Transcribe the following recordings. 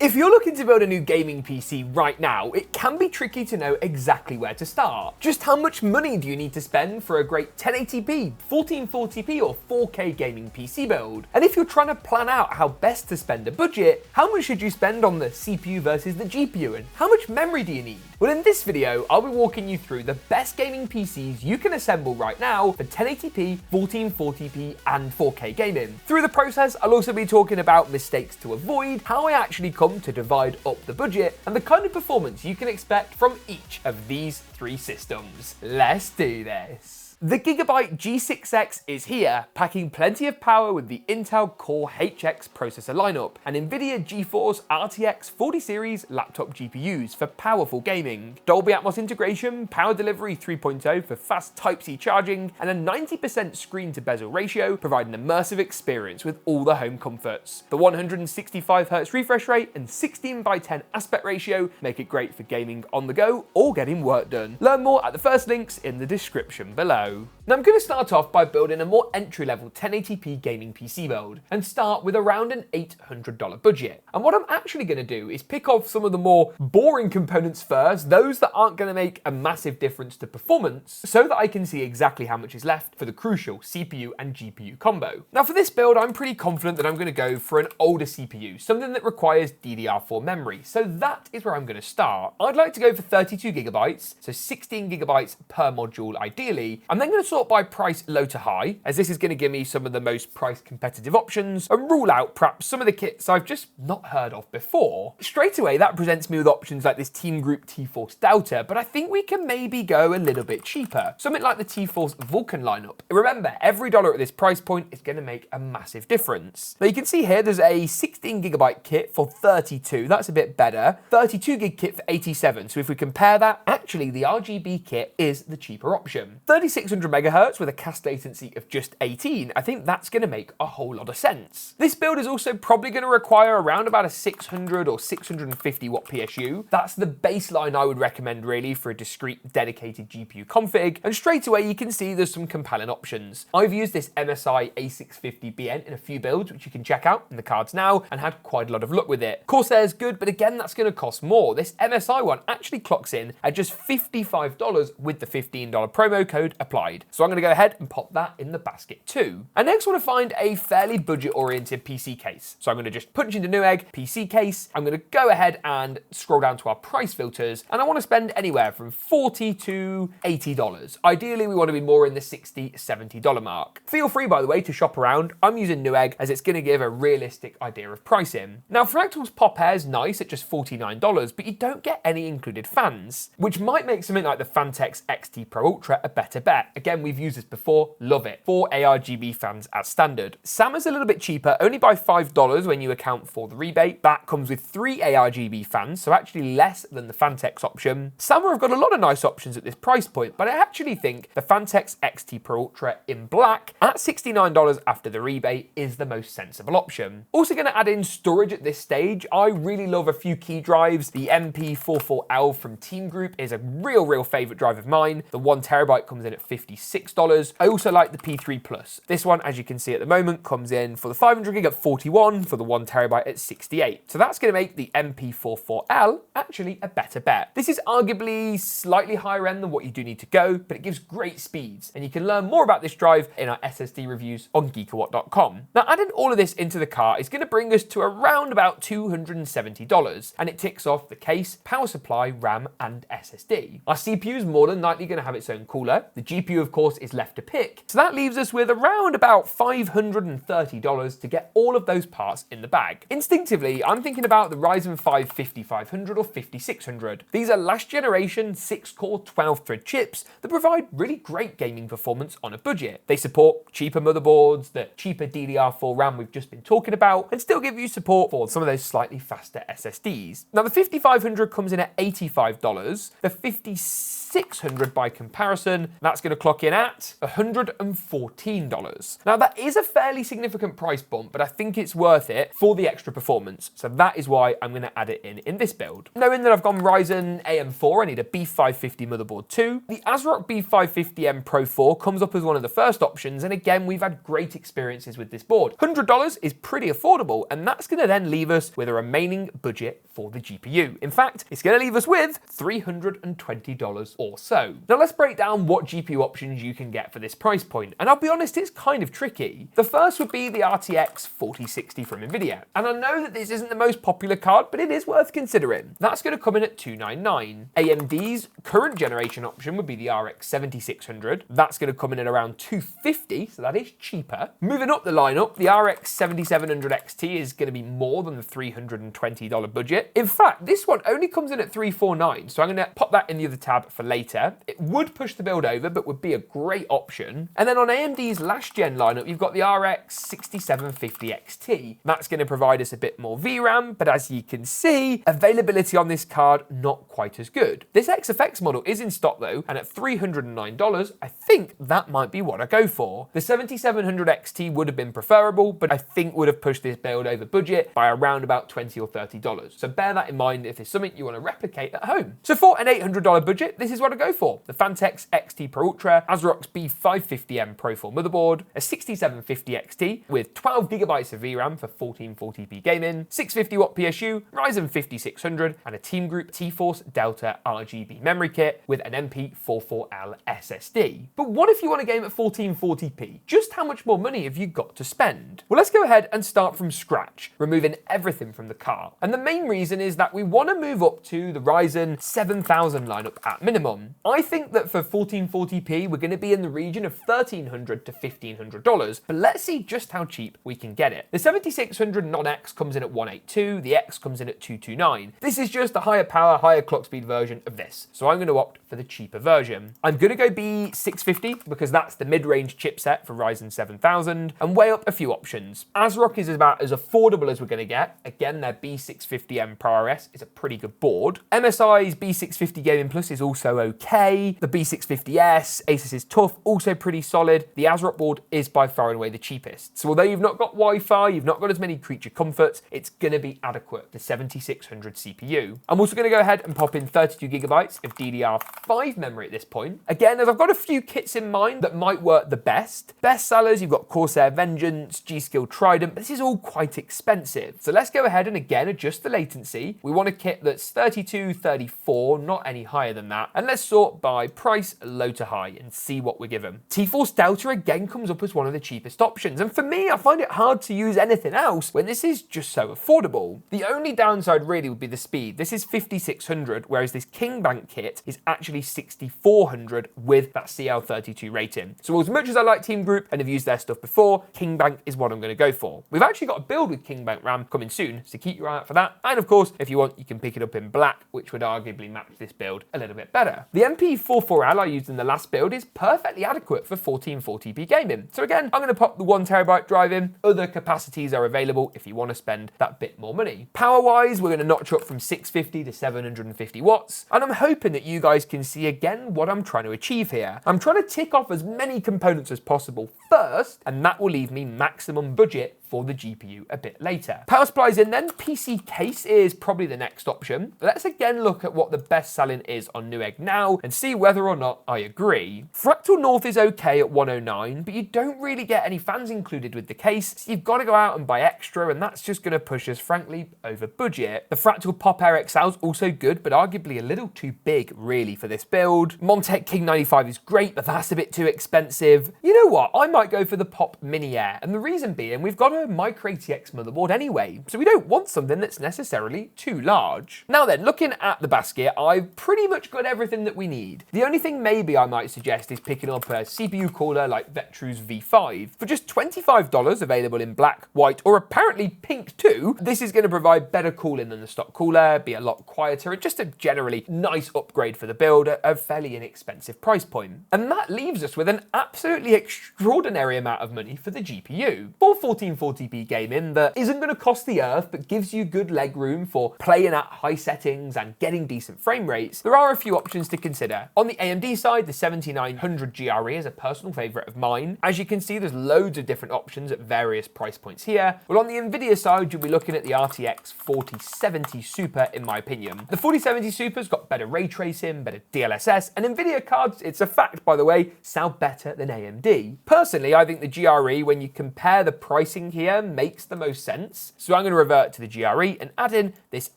If you're looking to build a new gaming PC right now, it can be tricky to know exactly where to start. Just how much money do you need to spend for a great 1080p, 1440p or 4K gaming PC build? And if you're trying to plan out how best to spend a budget, how much should you spend on the CPU versus the GPU and how much memory do you need? Well, in this video, I'll be walking you through the best gaming PCs you can assemble right now for 1080p, 1440p and 4K gaming. Through the process, I'll also be talking about mistakes to avoid, how I actually come to divide up the budget, and the kind of performance you can expect from each of these three systems. Let's do this. The Gigabyte G6X is here, packing plenty of power with the Intel Core HX processor lineup and NVIDIA GeForce RTX 40 series laptop GPUs for powerful gaming, Dolby Atmos integration, power delivery 3.0 for fast Type-C charging, and a 90% screen-to-bezel ratio provide an immersive experience with all the home comforts. The 165Hz refresh rate and 16:10 aspect ratio make it great for gaming on the go or getting work done. Learn more at the first links in the description below. Now I'm going to start off by building a more entry-level 1080p gaming PC build and start with around an $800 budget. And what I'm actually going to do is pick off some of the more boring components first, those that aren't going to make a massive difference to performance, so that I can see exactly how much is left for the crucial CPU and GPU combo. Now for this build, I'm pretty confident that I'm going to go for an older CPU, something that requires DDR4 memory, so that is where I'm going to start. I'd like to go for 32 gigabytes, so 16 gigabytes per module ideally. I'm then going to sort by price low to high, as this is going to give me some of the most price competitive options and rule out perhaps some of the kits I've just not heard of before. Straight away that presents me with options like this TeamGroup T-Force Delta, but I think we can maybe go a little bit cheaper. Something like the T-Force Vulcan lineup. Remember, every dollar at this price point is going to make a massive difference. Now you can see here there's a 16 gigabyte kit for 32, that's a bit better. 32 gig kit for 87, so if we compare that, actually the RGB kit is the cheaper option. 3600 megahertz with a cast latency of just 18, I think that's going to make a whole lot of sense. This build is also probably going to require around about a 600 or 650 watt PSU. That's the baseline I would recommend really for a discrete dedicated GPU config, and straight away you can see there's some compelling options. I've used this MSI A650BN in a few builds, which you can check out in the cards now, and had quite a lot of luck with it. Corsair's good, but again that's going to cost more. This MSI one actually clocks in at just $55 with the $15 promo code applied. So I'm going to go ahead and pop that in the basket too. I next want to find a fairly budget-oriented PC case. So I'm going to just punch into Newegg, PC case. I'm going to go ahead and scroll down to our price filters, and I want to spend anywhere from $40 to $80. Ideally, we want to be more in the $60, $70 mark. Feel free, by the way, to shop around. I'm using Newegg as it's going to give a realistic idea of pricing. Now, Fractal's Pop Air is nice at just $49, but you don't get any included fans, which might make something like the Phanteks XT Pro Ultra a better bet. Again, we've used this before, love it. 4 ARGB fans as standard. Samma's a little bit cheaper, only by $5 when you account for the rebate. That comes with 3 ARGB fans, so actually less than the Phanteks option. Samma have got a lot of nice options at this price point, but I actually think the Phanteks XT Pro Ultra in black at $69 after the rebate is the most sensible option. Also going to add in storage at this stage. I really love a few key drives. The MP44L from TeamGroup is a real favorite drive of mine. The 1TB comes in at $56. I also like the P3 Plus. This one, as you can see at the moment, comes in for the 500 gig at $41, for the 1TB at $68. So that's going to make the MP44L actually a better bet. This is arguably slightly higher end than what you do need to go, but it gives great speeds, and you can learn more about this drive in our SSD reviews on GeekaWhat.com. Now, adding all of this into the car is going to bring us to around about $270, and it ticks off the case, power supply, RAM, and SSD. Our CPU is more than likely going to have its own cooler. The GPU, of course, is left to pick, so that leaves us with around about $530 to get all of those parts in the bag. Instinctively, I'm thinking about the Ryzen 5 5500 or 5600. These are last generation 6-core 12-thread chips that provide really great gaming performance on a budget. They support cheaper motherboards, the cheaper DDR4 RAM we've just been talking about, and still give you support for some of those slightly faster SSDs. Now the 5500 comes in at $85. The 5600 by comparison, that's going to clock in looking at $114. Now that is a fairly significant price bump, but I think it's worth it for the extra performance. So that is why I'm going to add it in this build. Knowing that I've gone Ryzen AM4, I need a B550 motherboard too. The ASRock B550M Pro 4 comes up as one of the first options, and again, we've had great experiences with this board. $100 is pretty affordable, and that's going to then leave us with a remaining budget for the GPU. In fact, it's going to leave us with $320 or so. Now let's break down what GPU options you can get for this price point, and I'll be honest, it's kind of tricky. The first would be the RTX 4060 from Nvidia, and I know that this isn't the most popular card, but it is worth considering. That's going to come in at $299. AMD's current generation option would be the RX 7600. That's going to come in at around $250, so that is cheaper. Moving up the lineup, the RX 7700 XT is going to be more than the $320 budget. In fact, this one only comes in at $349, so I'm going to pop that in the other tab for later. It would push the build over, but would be a great option. And then on AMD's last gen lineup, you've got the RX 6750 XT. That's going to provide us a bit more VRAM, but as you can see, availability on this card not quite as good. This XFX model is in stock though, and at $309, I think that might be what I go for. The 7700 XT would have been preferable, but I think would have pushed this build over budget by around about $20 or $30. So bear that in mind if it's something you want to replicate at home. So for an $800 budget, this is what I go for. The Phanteks XT Pro Ultra, ASRock's B550M Pro 4 motherboard, a 6750 XT with 12 gigabytes of VRAM for 1440p gaming, 650W PSU, Ryzen 5600, and a TeamGroup T-Force Delta RGB memory kit with an MP44L SSD. But what if you want a game at 1440p? Just how much more money have you got to spend? Well, let's go ahead and start from scratch, removing everything from the car. And the main reason is that we want to move up to the Ryzen 7000 lineup at minimum. I think that for 1440p, we're going to be in the region of $1,300 to $1,500, but let's see just how cheap we can get it. The 7600 non-X comes in at $182, the X comes in at $229. This is just a higher power, higher clock speed version of this, so I'm going to opt for the cheaper version. I'm going to go B650 because that's the mid-range chipset for Ryzen 7000, and weigh up a few options. ASRock is about as affordable as we're going to get. Again, their B650M Pro RS is a pretty good board. MSI's B650 Gaming Plus is also okay. The B650S, Asus's TUF, also pretty solid. The ASRock board is by far and away the cheapest. So although you've not got Wi-Fi, you've not got as many creature comforts, it's going to be adequate. The 7600 CPU. I'm also going to go ahead and pop in 32 gigabytes of DDR5 memory at this point. Again, as I've got a few kits in mind that might work the best. Best sellers, you've got Corsair Vengeance, G-Skill Trident, but this is all quite expensive. So let's go ahead and again adjust the latency. We want a kit that's 32, 34, not any higher than that. And let's sort by price low to high and see what we're given. T-Force Delta again comes up as one of the cheapest options. And for me, I find it hard to use anything else when this is just so affordable. The only downside really would be the speed. This is 5600, whereas this KingBank kit is actually 6400 with that CL32 rating. So as much as I like TeamGroup and have used their stuff before, KingBank is what I'm going to go for. We've actually got a build with KingBank RAM coming soon, so keep your eye out for that. And of course, if you want, you can pick it up in black, which would arguably match this build a little bit better. The MP44L I used in the last build is perfectly adequate for 1440p gaming. So again, I'm going to pop the 1TB drive in. Other capacities are available if you want to spend that bit more money. Power-wise, we're going to notch up from 650 to 750 watts, and I'm hoping that you guys can see again what I'm trying to achieve here. I'm trying to tick off as many components as possible first, and that will leave me maximum budget for the GPU a bit later. Power supplies in then, PC case is probably the next option. Let's again look at what the best selling is on Newegg now and see whether or not I agree. Fractal North is okay at $109, but you don't really get any fans included with the case, so you've got to go out and buy extra, and that's just going to push us frankly over budget. The Fractal Pop Air XL is also good, but arguably a little too big really for this build. Montech King 95 is great, but that's a bit too expensive. You know what, I might go for the Pop Mini Air, and the reason being we've got a micro ATX motherboard anyway, so we don't want something that's necessarily too large. Now then, looking at the basket, I've pretty much got everything that we need. The only thing maybe I might suggest is picking up a CPU cooler like Vetroo V5. For just $25, available in black, white, or apparently pink too, this is going to provide better cooling than the stock cooler, be a lot quieter, and just a generally nice upgrade for the build at a fairly inexpensive price point. And that leaves us with an absolutely extraordinary amount of money for the GPU. For 1440 1440p gaming that isn't going to cost the earth but gives you good leg room for playing at high settings and getting decent frame rates, there are a few options to consider. On the AMD side, the 7900 GRE is a personal favourite of mine. As you can see, there's loads of different options at various price points here. Well, on the Nvidia side, you'll be looking at the RTX 4070 Super, in my opinion. The 4070 Super's got better ray tracing, better DLSS, and Nvidia cards, it's a fact by the way, sound better than AMD. Personally, I think the GRE, when you compare the pricing here, makes the most sense. So I'm going to revert to the GRE and add in this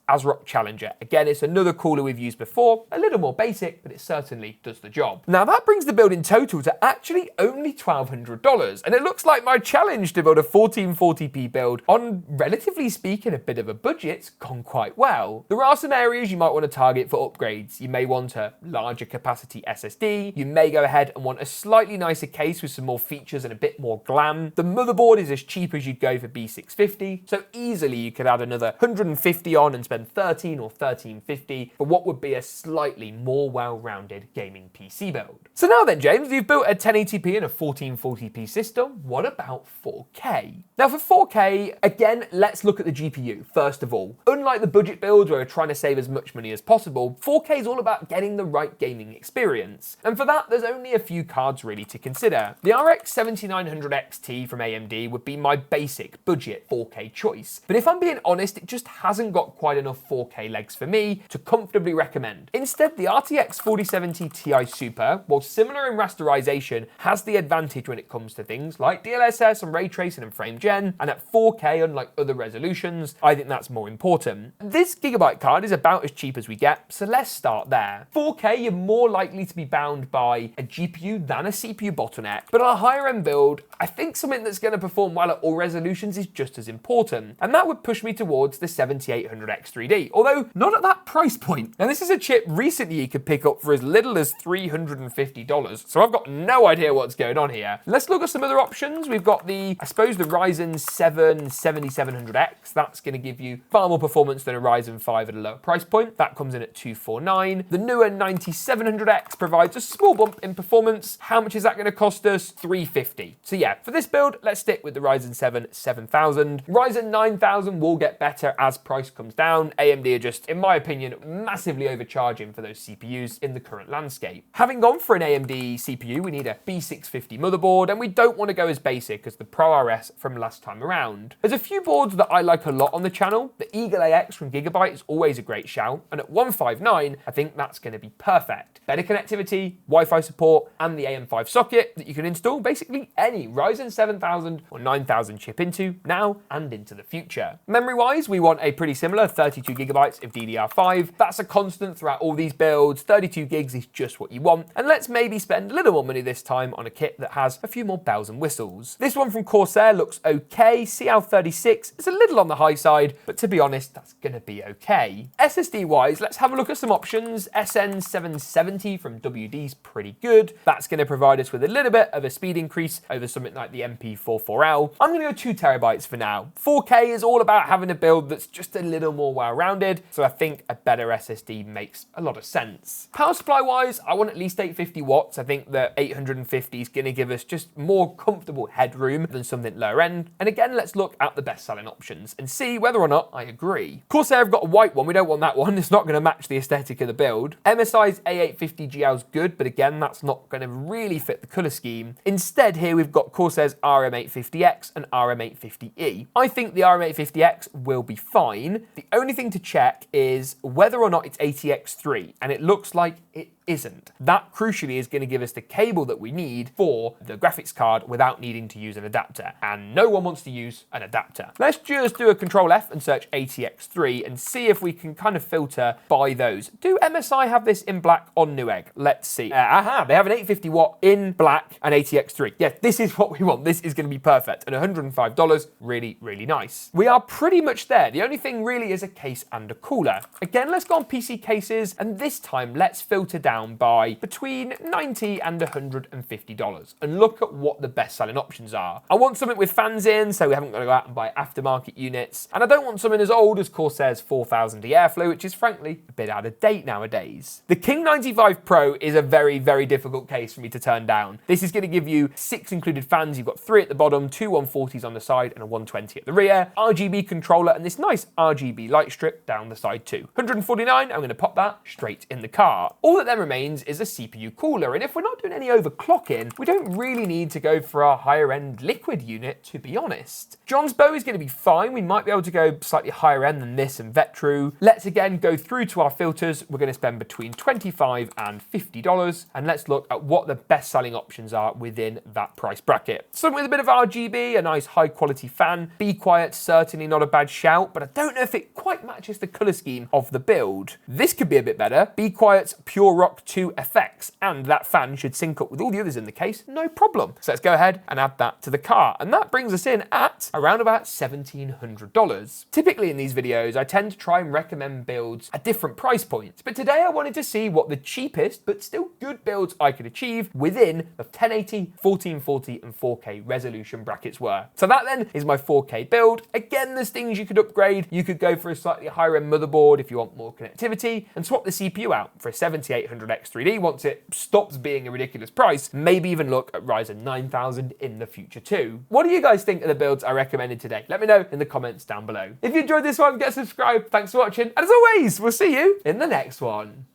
ASRock Challenger. Again, it's another cooler we've used before, a little more basic, but it certainly does the job. Now that brings the build in total to actually only $1,200, and it looks like my challenge to build a 1440p build on, relatively speaking, a bit of a budget's gone quite well. There are some areas you might want to target for upgrades. You may want a larger capacity SSD, you may go ahead and want a slightly nicer case with some more features and a bit more glam. The motherboard is as cheap as you'd go for B650, so easily you could add another 150 on and spend 13 or 1350 for what would be a slightly more well-rounded gaming PC build. So now then, James, you've built a 1080p and a 1440p system. What about 4K? Now for 4K, again, let's look at the GPU first of all. Unlike the budget builds where we're trying to save as much money as possible, 4K is all about getting the right gaming experience. And for that, there's only a few cards really to consider. The RX 7900 XT from AMD would be my basic budget 4K choice. But if I'm being honest, it just hasn't got quite enough 4K legs for me to comfortably recommend. Instead, the RTX 4070 Ti Super, while similar in rasterization, has the advantage when it comes to things like DLSS and ray tracing and frame gen, and at 4K, unlike other resolutions, I think that's more important. This Gigabyte card is about as cheap as we get, so let's start there. 4K, you're more likely to be bound by a GPU than a CPU bottleneck, but on a higher end build, I think something that's going to perform well at all resolutions is just as important, and that would push me towards the 7800X3D, although not at that price point. Now this is a chip recently you could pick up for as little as $350, so I've got no idea what's going on here. Let's look at some other options. We've got the Ryzen 7 7700X. That's going to give you far more performance than a Ryzen 5 at a lower price point. That comes in at $249. The newer 9700X provides a small bump in performance. How much is that going to cost us? $350. So yeah, for this build, let's stick with the Ryzen 7 7000. Ryzen 9000 will get better as price comes down. AMD are just, in my opinion, massively overcharging for those CPUs in the current landscape. Having gone for an AMD CPU, we need a B650 motherboard, and we don't want to go as basic as the Pro RS from last time around. There's a few boards that I like a lot on the channel. The Eagle AX from Gigabyte is always a great shout, and at $159, I think that's going to be perfect. Better connectivity, Wi-Fi support, and the AM5 socket that you can install basically any Ryzen 7000 or 9000 chip into now and into the future. Memory-wise, we want a pretty similar 32 gigabytes of DDR5. That's a constant throughout all these builds. 32 gigs is just what you want, and let's maybe spend a little more money this time on a kit that has a few more bells and whistles. This one from Corsair looks okay. CL36 is a little on the high side, but to be honest, that's gonna be okay. SSD-wise, let's have a look at some options. SN770 from WD's pretty good. That's gonna provide us with a little bit of a speed increase over something like the MP44L. I'm gonna go 2 terabytes for now. 4K is all about having a build that's just a little more well-rounded, so I think a better SSD makes a lot of sense. Power supply-wise, I want at least 850 watts. I think that 850 is gonna give us just more comfortable headroom than something lower end. And again, let's look at the best-selling options and see whether or not I agree. Corsair have got a white one. We don't want that one. It's not gonna match the aesthetic of the build. MSI's A850GL is good, but again, that's not gonna really fit the color scheme. Instead, here we've got Corsair's RM850X and RM850E. I think the RM850X will be fine. The only thing to check is whether or not it's ATX3, and it looks like it isn't. That crucially is going to give us the cable that we need for the graphics card without needing to use an adapter, and no one wants to use an adapter. Let's just do a Control F and search ATX3 and see if we can kind of filter by those. Do MSI have this in black on Newegg? Let's see. They have an 850 watt in black and ATX3. Yeah, this is what we want. This is going to be perfect, and $105, really, really nice. We are pretty much there. The only thing really is a case and a cooler. Again, let's go on PC cases, and this time let's filter down down by between $90 and $150. And look at what the best selling options are. I want something with fans in, so we haven't got to go out and buy aftermarket units. And I don't want something as old as Corsair's 4000D Airflow, which is frankly a bit out of date nowadays. The King 95 Pro is a very, very difficult case for me to turn down. This is going to give you 6 included fans. You've got 3 at the bottom, 2 140s on the side, and a 120 at the rear, RGB controller, and this nice RGB light strip down the side too. $149, I'm going to pop that straight in the car. All that then remains is a CPU cooler, and if we're not doing any overclocking, we don't really need to go for our higher end liquid unit, to be honest. John's Bow is going to be fine. We might be able to go slightly higher end than this and Vetroo. Let's again go through to our filters. We're going to spend between $25 and $50, and let's look at what the best selling options are within that price bracket. Something with a bit of RGB, a nice high quality fan. Be Quiet, certainly not a bad shout, but I don't know if it quite matches the color scheme of the build. This could be a bit better. Be Quiet's Pure Rock 2 FX, and that fan should sync up with all the others in the case, no problem. So let's go ahead and add that to the car, and that brings us in at around about $1,700. Typically in these videos, I tend to try and recommend builds at different price points, but today I wanted to see what the cheapest but still good builds I could achieve within the 1080, 1440 and 4K resolution brackets were. So that then is my 4K build. Again, there's things you could upgrade. You could go for a slightly higher end motherboard if you want more connectivity and swap the CPU out for a 7800X3D once it stops being a ridiculous price. Maybe even look at Ryzen 9000 in the future too. What do you guys think of the builds I recommended today? Let me know in the comments down below. If you enjoyed this one, get subscribed. Thanks for watching, and as always, we'll see you in the next one.